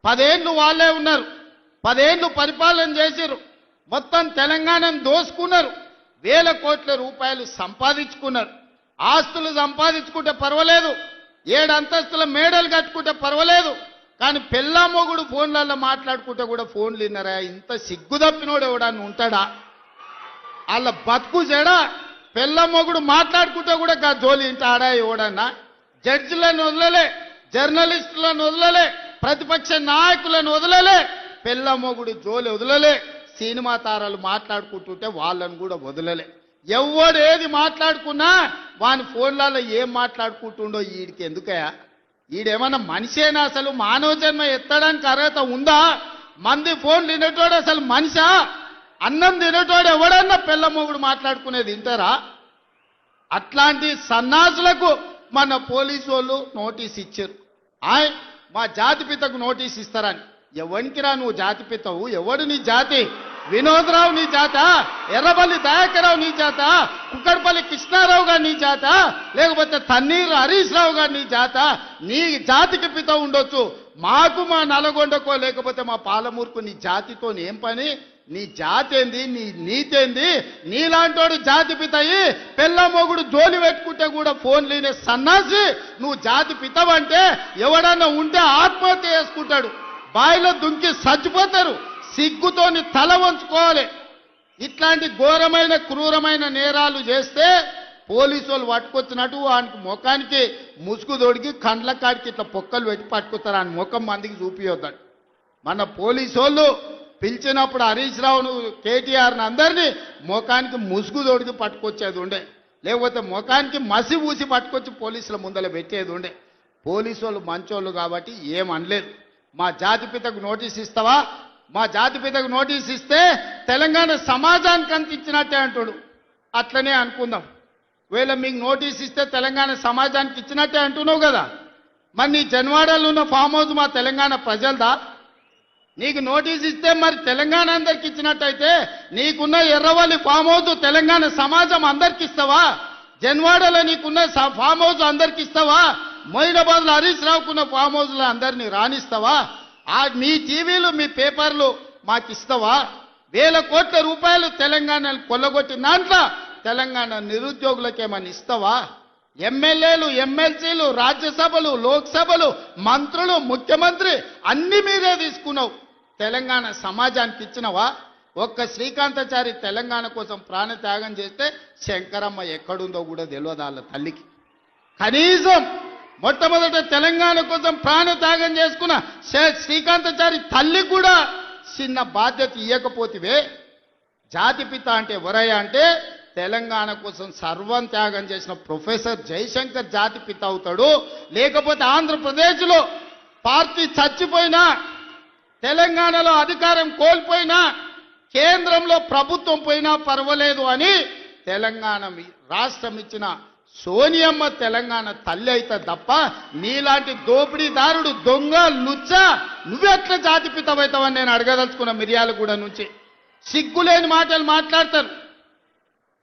10 ఏళ్ళు వాళ్ళే ఉన్నారు, 10 ఏళ్ళు పరిపాలన చేసిరు, మొత్తం తెలంగాణను దోసుకున్నారు, వేల కోట్ల రూపాయలు సంపాదించుకున్నారు. ఆస్తులు సంపాదించుకుంటే పర్వాలేదు, 7 అంతస్తుల మేడలు కట్టుకుంటే పర్వాలేదు, కానీ పెళ్ళా మొగుడు ఫోన్లలో మాట్లాడుకుంటే కూడా ఫోన్లు విన్నారా? ఇంత సిగ్గు తప్పినోడు ఎవడన్నా ఉంటాడా? వాళ్ళ బతుకు చెడ పెళ్ళ మొగుడు మాట్లాడుకుంటే కూడా గా జోలి ఇంట ఆడా ఎవడన్నా? జడ్జిలను వదలలే, జర్నలిస్టులను వదలలే, ప్రతిపక్ష నాయకులను వదలలే, పెళ్ళ మొగుడు జోలి వదలలే, సినిమా తారాలు మాట్లాడుకుంటుంటే వాళ్ళను కూడా వదలలే. ఎవడు ఏది మాట్లాడుకున్నా వాని ఫోన్లలో ఏం మాట్లాడుకుంటుండో వీడికి ఎందుకయా? ఈడేమన్నా మనిషేనా? అసలు మానవ జన్మ ఎత్తడానికి అర్హత ఉందా? మంది ఫోన్లు తినేటోడు అసలు మనిషా? అన్నం తినేటోడు ఎవడన్నా పెళ్ళ మొగుడు మాట్లాడుకునేది వింటారా? అట్లాంటి సన్నాసులకు మన పోలీసు వాళ్ళు నోటీస్ ఇచ్చారు. మా జాతిపితకు నోటీస్ ఇస్తారని. ఎవరికిరా నువ్వు జాతిపితవు? ఎవడు నీ జాతి? వినోద్రావు నీ జాత? ఎర్రబల్లి దయాకరావు నీ జాత? కుక్కడపల్లి కృష్ణారావు గారు నీ జాత? లేకపోతే తన్నీరు హరీష్ రావు గారు నీ జాత? నీ జాతికి పిత ఉండొచ్చు, మాకు మా నల్గొండకో లేకపోతే మా పాలమూరుకు నీ జాతితో ఏం పని? నీ జాతి ఏంది? నీ నీతేంది? నీలాంటోడు జాతి పితయి పెళ్ళ మొగుడు జోలి పెట్టుకుంటే కూడా ఫోన్ లేనే సన్నాసి నువ్వు జాతి పితవంటే ఎవడన్నా ఉంటే ఆత్మహత్య చేసుకుంటాడు, బాయిలో దుంకి చచ్చిపోతారు. సిగ్గుతోని తల వంచుకోవాలి. ఇట్లాంటి ఘోరమైన క్రూరమైన నేరాలు చేస్తే పోలీసు వాళ్ళు పట్టుకొచ్చినట్టు వానికి ముఖానికి ముసుగు తొడిగి కండ్ల కాడికి ఇట్లా పొక్కలు పెట్టి పట్టుకొస్తారు. ఆయన ముఖం మందికి చూపియొద్దాడు. మన పోలీసు వాళ్ళు పిలిచినప్పుడు హరీష్ రావును కేటీఆర్ని అందరినీ ముఖానికి ముసుగు తొడిగి పట్టుకొచ్చేది ఉండే, లేకపోతే ముఖానికి మసి ఊసి పట్టుకొచ్చి పోలీసుల ముందర పెట్టేది ఉండే. పోలీసు వాళ్ళు మంచోళ్ళు కాబట్టి ఏమనలేదు. మా జాతిపితకు నోటీస్ ఇస్తావా? మా జాతిపితకు నోటీస్ ఇస్తే తెలంగాణ సమాజానికి అంత ఇచ్చినట్టే అంటాడు. అట్లనే అనుకుందాం. ఒకవేళ మీకు నోటీస్ ఇస్తే తెలంగాణ సమాజానికి ఇచ్చినట్టే అంటున్నావు కదా, మరి నీ జన్వాడలో ఉన్న ఫామ్ హౌస్ మా తెలంగాణ ప్రజలదా? నీకు నోటీస్ ఇస్తే మరి తెలంగాణ అందరికి ఇచ్చినట్టయితే నీకున్న ఎర్రవల్లి ఫామ్ హౌస్ తెలంగాణ సమాజం అందరికి ఇస్తావా? జన్వాడలో నీకున్న ఫామ్ హౌస్ అందరికి ఇస్తావా? మొయినాబాద్లో హరీష్ రావుకున్న ఫామ్ హౌస్లో అందరినీ రాణిస్తావా? మీ టీవీలు మీ పేపర్లు మాకు ఇస్తావా? వేల కోట్ల రూపాయలు తెలంగాణను కొల్లగొట్టిన దాంట్లో తెలంగాణ నిరుద్యోగులకు ఏమని ఇస్తావా? ఎమ్మెల్యేలు, ఎమ్మెల్సీలు, రాజ్యసభలు, లోక్సభలు, మంత్రులు, ముఖ్యమంత్రి అన్ని మీరే తీసుకున్నావు. తెలంగాణ సమాజానికి ఇచ్చినవా? ఒక్క శ్రీకాంతాచారి తెలంగాణ కోసం ప్రాణత్యాగం చేస్తే శంకరమ్మ ఎక్కడుందో కూడా తెలియదు వాళ్ళ తల్లికి. కనీసం మొట్టమొదట తెలంగాణ కోసం ప్రాణత్యాగం చేసుకున్న శ్రీకాంతాచారి తల్లి కూడా చిన్న బాధ్యత ఇవ్వకపోతివే. జాతిపిత అంటే ఎవరయ్యా అంటే తెలంగాణ కోసం సర్వం త్యాగం చేసిన ప్రొఫెసర్ జయశంకర్ జాతిపిత అవుతాడు. లేకపోతే ఆంధ్రప్రదేశ్లో పార్టీ చచ్చిపోయినా, తెలంగాణలో అధికారం కోల్పోయినా, కేంద్రంలో ప్రభుత్వం పోయినా పర్వాలేదు అని తెలంగాణ రాష్ట్రం ఇచ్చిన సోనియమ్మ తెలంగాణ తల్లి అయితే తప్ప నీలాంటి దోపిడీదారుడు, దొంగ, లుచ్చ నువ్వెట్లా జాతిపితమవుతావని నేను అడగదలుచుకున్న. మిర్యాలగూడ నుంచి సిగ్గులేని మాటలు మాట్లాడతారు.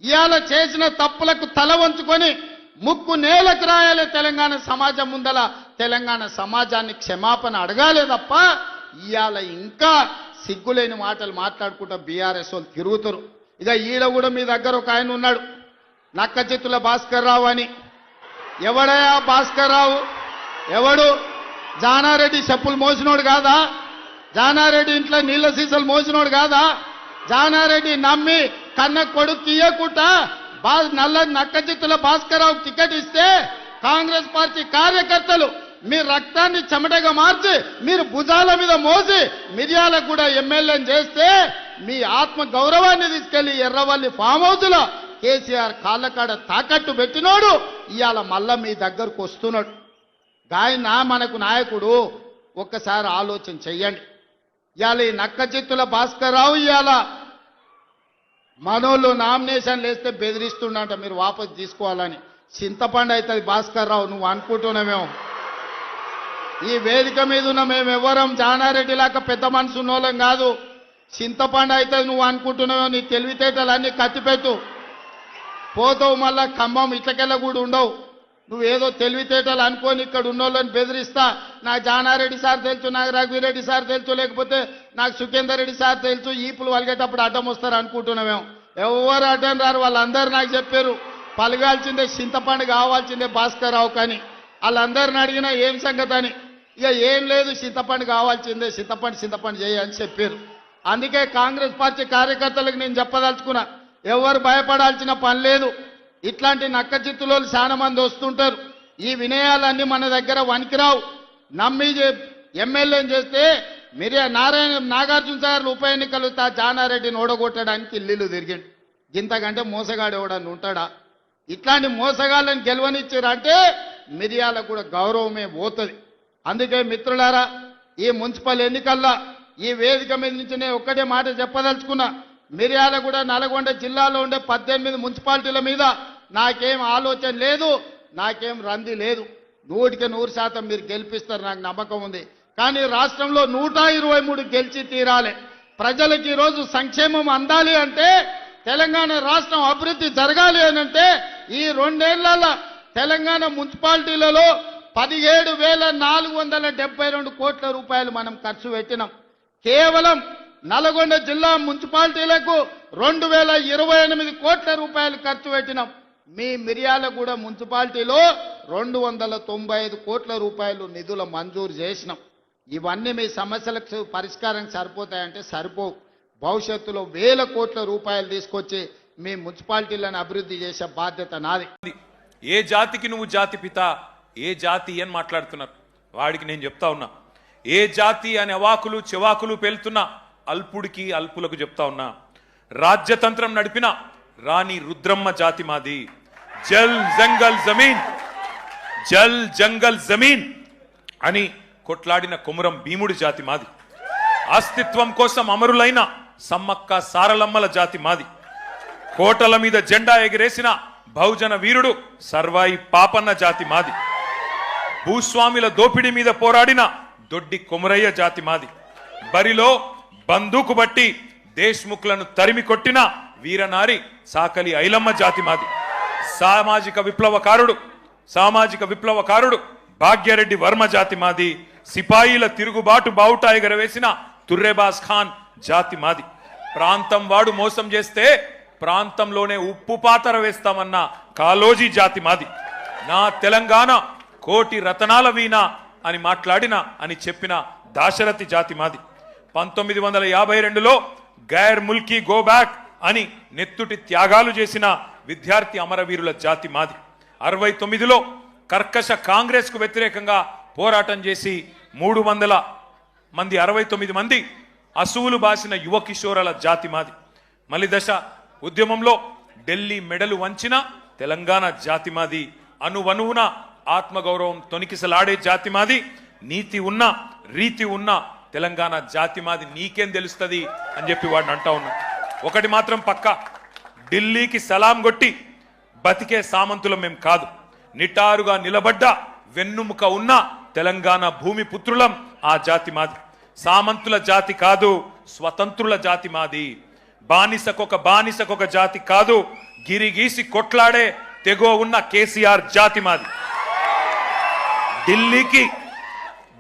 ఇవాళ చేసిన తప్పులకు తల వంచుకొని ముక్కు నేలకు రాయాలి. తెలంగాణ సమాజం ముందల తెలంగాణ సమాజాన్ని క్షమాపణ అడగాలి తప్ప ఇవాళ ఇంకా సిగ్గులేని మాటలు మాట్లాడుకుంటా బీఆర్ఎస్ వాళ్ళు తిరుగుతారు. ఇక ఈడ కూడా మీ దగ్గర ఒక ఆయన ఉన్నాడు, నక్కచిత్తుల భాస్కర్ రావు అని. ఎవడయా భాస్కర్ రావు? ఎవడు? జానారెడ్డి చెప్పులు మోసినోడు కాదా? జానారెడ్డి ఇంట్లో నీళ్ళ సీసాలు మోసినోడు కాదా? జానారెడ్డి నమ్మి కన్న కొడుకు ఇయ్యకుండా నల్ల నక్కచిత్తుల భాస్కర్ రావు టికెట్ ఇస్తే కాంగ్రెస్ పార్టీ కార్యకర్తలు మీ రక్తాన్ని చెమటగా మార్చి మీరు భుజాల మీద మోసి మిర్యాలకు కూడా ఎమ్మెల్యేని చేస్తే మీ ఆత్మ గౌరవాన్ని తీసుకెళ్లి ఎర్రవల్లి ఫామ్ హౌస్లో కేసీఆర్ కాళ్ళకాడ తాకట్టు పెట్టినోడు ఇవాళ మళ్ళా మీ దగ్గరకు వస్తున్నాడు. గాయన మనకు నాయకుడు. ఒక్కసారి ఆలోచన చెయ్యండి. ఇవాళ ఈ నక్కచిత్తుల భాస్కర్ రావు ఇవాళ మనోళ్ళు నామినేషన్లు వేస్తే బెదిరిస్తుండంట మీరు వాపసు తీసుకోవాలని. చింతపండు అవుతుంది భాస్కర్ రావు, నువ్వు అనుకుంటున్నామేమో. ఈ వేదిక మీద ఉన్న మేము ఎవరం జానారెడ్డి లాగా పెద్ద మనసు ఉన్నోళ్ళం కాదు. చింతపండు అవుతుంది నువ్వు అనుకుంటున్నామేమో. నీ తెలివితేటలన్నీ కత్తిపెట్టు, పోతావు మళ్ళా ఖమ్మం ఇట్లకెళ్ళ కూడా ఉండవు. నువ్వేదో తెలివితేటలు అనుకోని ఇక్కడ ఉన్నోళ్ళని బెదిరిస్తా నాకు జానారెడ్డి సార్ తెలుసు, నాకు రఘువీరెడ్డి సార్ తెలుసు, లేకపోతే నాకు సుఖేందర్ రెడ్డి సార్ తెలుసు, ఈపులు వలిగేటప్పుడు అడ్డం వస్తారు అనుకుంటున్నామేమో. ఎవరు అడ్డం రారు, వాళ్ళందరూ నాకు చెప్పారు పలగాల్సిందే చింతపండు కావాల్సిందే భాస్కర్ రావు కానీ. వాళ్ళందరిని అడిగినా ఏం సంగతి అని, ఇక ఏం లేదు చింతపండు కావాల్సిందే, చింతపండు చేయని చెప్పారు. అందుకే కాంగ్రెస్ పార్టీ కార్యకర్తలకు నేను చెప్పదలుచుకున్నా, ఎవరు భయపడాల్సిన పని లేదు. ఇట్లాంటి నక్క చిత్తులో చాలా మంది వస్తుంటారు. ఈ వినయాలన్నీ మన దగ్గర వనికిరావు. నమ్మి ఎమ్మెల్యేని చేస్తే నాగార్జున సాగర్ ఉప ఎన్నికలు జానారెడ్డిని ఓడగొట్టడానికి ఇల్లు తిరిగిండు. ఇంతకంటే మోసగాడు ఎవడని ఉంటాడా? ఇట్లాంటి మోసగాళ్ళని గెలవనిచ్చారంటే మిర్యాలకు కూడా గౌరవమే పోతుంది. అందుకే మిత్రులారా, ఈ మున్సిపల్ ఎన్నికల్లో ఈ వేదిక మీద నుంచి నేను ఒక్కటే మాట చెప్పదలుచుకున్నా. మిర్యాలగూడ నల్గొండ జిల్లాలో ఉండే 18 మున్సిపాలిటీల మీద నాకేం ఆలోచన లేదు, నాకేం రంది లేదు. 100% మీరు గెలిపిస్తారు, నాకు నమ్మకం ఉంది. కానీ రాష్ట్రంలో 123 గెలిచి తీరాలి. ప్రజలకు ఈరోజు సంక్షేమం అందాలి అంటే, తెలంగాణ రాష్ట్రం అభివృద్ధి జరగాలి అని అంటే, ఈ 2 ఏళ్లలో తెలంగాణ మున్సిపాలిటీలలో 17,472 కోట్ల రూపాయలు మనం ఖర్చు పెట్టినాం. కేవలం నల్గొండ జిల్లా మున్సిపాలిటీలకు 2,028 కోట్ల రూపాయలు ఖర్చు పెట్టినాం. మీ మిర్యాలగూడ మున్సిపాలిటీలో 295 కోట్ల రూపాయలు నిధుల మంజూరు చేసినాం. ఇవన్నీ మీ సమస్యలకు పరిష్కారం సరిపోతాయంటే సరిపోవు. భవిష్యత్తులో 1000 కోట్ల రూపాయలు తీసుకొచ్చి మీ మున్సిపాలిటీలను అభివృద్ధి చేసే బాధ్యత నాది. ఏ జాతికి నువ్వు జాతి పిత, ఏ జాతి అని మాట్లాడుతున్నారు. వాడికి నేను చెప్తా ఉన్నా, ఏ జాతి అని అవాకులు చెవాకులు పేలుతున్నా అల్పుడికి అల్పులకు చెప్తా ఉన్నా. రాజ్యతంత్రం నడిపిన రాణి రుద్రమ్మ జాతి మాది. జల్ జంగల్ జమీన్, జల్ జంగల్ జమీన్ అని కొట్లాడిన కొమురం భీముడి జాతి మాది. అస్తిత్వం కోసం అమరులైన సమ్మక్క సారలమ్మల జాతి మాది. కోటల మీద జెండా ఎగిరేసిన బహుజన వీరుడు సర్వాయి పాపన్న జాతి మాది. భూస్వామిల దోపిడీ మీద పోరాడిన దొడ్డి కొమురయ్య జాతి మాది. బరిలో బందూకు బట్టి దేశ్ముఖులను తరిమి కొట్టిన వీరనారి సాకలి ఐలమ్మ జాతి మాది. సామాజిక విప్లవకారుడు భాగ్యరెడ్డి వర్మ జాతి మాది. సిపాయిల తిరుగుబాటు బావుట ఎగరవేసిన తుర్రేబాస్ ఖాన్ జాతి మాది. ప్రాంతం వాడు మోసం చేస్తే ప్రాంతంలోనే ఉప్పు పాతర వేస్తామన్న కాలోజీ జాతి మాది. నా తెలంగాణ కోటి రతనాల వీణ అని అని చెప్పిన దాశరథి జాతి మాది. 1952లో గైర్ ముల్కీ గో బ్యాక్ అని నెత్తుటి త్యాగాలు చేసిన విద్యార్థి అమరవీరుల జాతి మాది. 69లో కర్కశ కాంగ్రెస్ కు వ్యతిరేకంగా పోరాటం చేసి 300 మంది 69 మంది అసువులు బాసిన యువ కిషోరాల జాతి మాది. మలిదశ ఉద్యమంలో ఢిల్లీ మెడలు వంచిన తెలంగాణ జాతి మాది. అనువనువున ఆత్మగౌరవం తొనికిసలాడే జాతి మాది. నీతి ఉన్న రీతి ఉన్న తెలంగాణ జాతి మాది. నీకేం తెలుస్తుంది అని చెప్పి వాడిని అంటా ఉన్నా. ఒకటి మాత్రం పక్క, ఢిల్లీకి సలాం కొట్టి బతికే సామంతులం మేం కాదు. నిటారుగా నిలబడ్డ వెన్నుముక ఉన్న తెలంగాణ భూమి పుత్రులం ఆ జాతి మాది. సామంతుల జాతి కాదు, స్వతంత్రుల జాతి మాది. బానిసకొక జాతి కాదు, గిరిగీసి కొట్లాడే తెగో ఉన్న కేసీఆర్ జాతి మాది.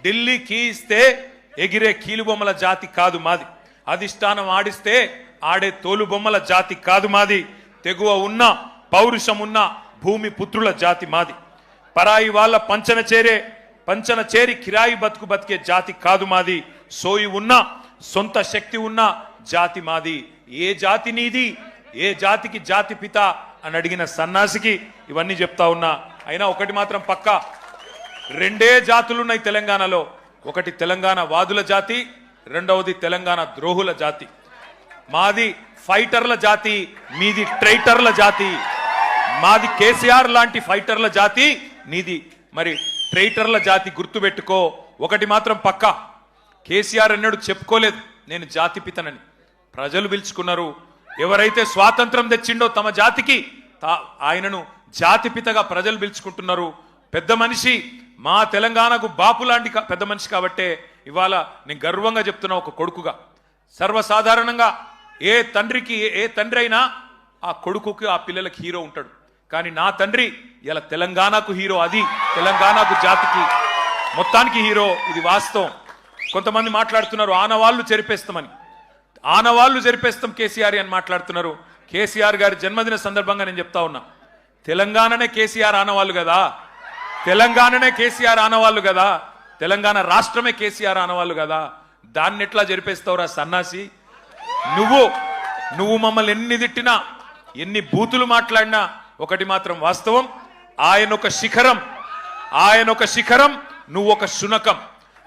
ఢిల్లీకి ఇస్తే ఎగిరే కీలుబొమ్మల జాతి కాదు మాది. అధిష్టానం ఆడిస్తే ఆడే తోలుబొమ్మల జాతి కాదు మాది. తెగువ ఉన్న పౌరుషం ఉన్న భూమి పుత్రుల జాతి మాది. పరాయి వాళ్ళ పంచన చేరి కిరాయి బతికే జాతి కాదు మాది. సోయి ఉన్న సొంత శక్తి ఉన్న జాతి మాది. ఏ జాతి నీది, ఏ జాతికి జాతి పిత అని అడిగిన సన్నాసికి ఇవన్నీ చెప్తా ఉన్నా. అయినా ఒకటి మాత్రం పక్క, 2 జాతులున్నాయి తెలంగాణలో. ఒకటి తెలంగాణ వాదుల జాతి, రెండవది తెలంగాణ ద్రోహుల జాతి. మాది ఫైటర్ల జాతి, మీది ట్రైటర్ల జాతి. మాది కేసీఆర్ లాంటి ఫైటర్ల జాతి, నీది మరి ట్రైటర్ల జాతి. గుర్తుపెట్టుకో. ఒకటి మాత్రం పక్క, కేసీఆర్ అన్నాడు చెప్పుకోలేదు నేను జాతి పితనని. ప్రజలు పిలుచుకున్నారు. ఎవరైతే స్వాతంత్రం తెచ్చిండో తమ జాతికి ఆయనను జాతిపితగా ప్రజలు పిలుచుకుంటున్నారు. పెద్ద మనిషి, మా తెలంగాణకు బాపు లాంటి పెద్ద మనిషి కాబట్టే ఇవాళ నేను గర్వంగా చెప్తున్నా ఒక కొడుకుగా. సర్వసాధారణంగా ఏ తండ్రి అయినా ఆ కొడుకుకి ఆ పిల్లలకి హీరో ఉంటాడు. కానీ నా తండ్రి ఇలా తెలంగాణకు హీరో, అది తెలంగాణకు జాతికి మొత్తానికి హీరో. ఇది వాస్తవం. కొంతమంది మాట్లాడుతున్నారు ఆనవాళ్లు చెరిపేస్తామని. ఆనవాళ్లు చెరిపేస్తాం కేసీఆర్ అని మాట్లాడుతున్నారు. కేసీఆర్ గారి జన్మదిన సందర్భంగా నేను చెప్తా ఉన్నా, తెలంగాణనే కేసీఆర్ ఆనవాళ్ళు కదా, తెలంగాణనే కేసీఆర్ ఆనవాళ్ళు కదా, తెలంగాణ రాష్ట్రమే కేసీఆర్ ఆనవాళ్ళు కదా. దాన్ని ఎట్లా జరిపేస్తావురా సన్నాసి? నువ్వు మమ్మల్ని ఎన్ని తిట్టినా, ఎన్ని బూతులు మాట్లాడినా ఒకటి మాత్రం వాస్తవం, ఆయన ఒక శిఖరం, నువ్వు ఒక శునకం.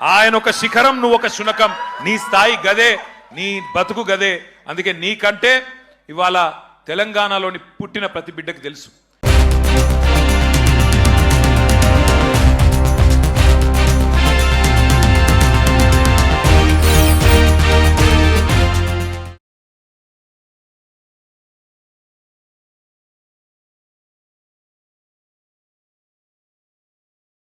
ఆయన ఒక శిఖరం, నువ్వు ఒక శునకం. నీ స్థాయి గదే, నీ బతుకు గదే. అందుకే నీకంటే ఇవాళ తెలంగాణలోని పుట్టిన ప్రతి బిడ్డకు తెలుసు.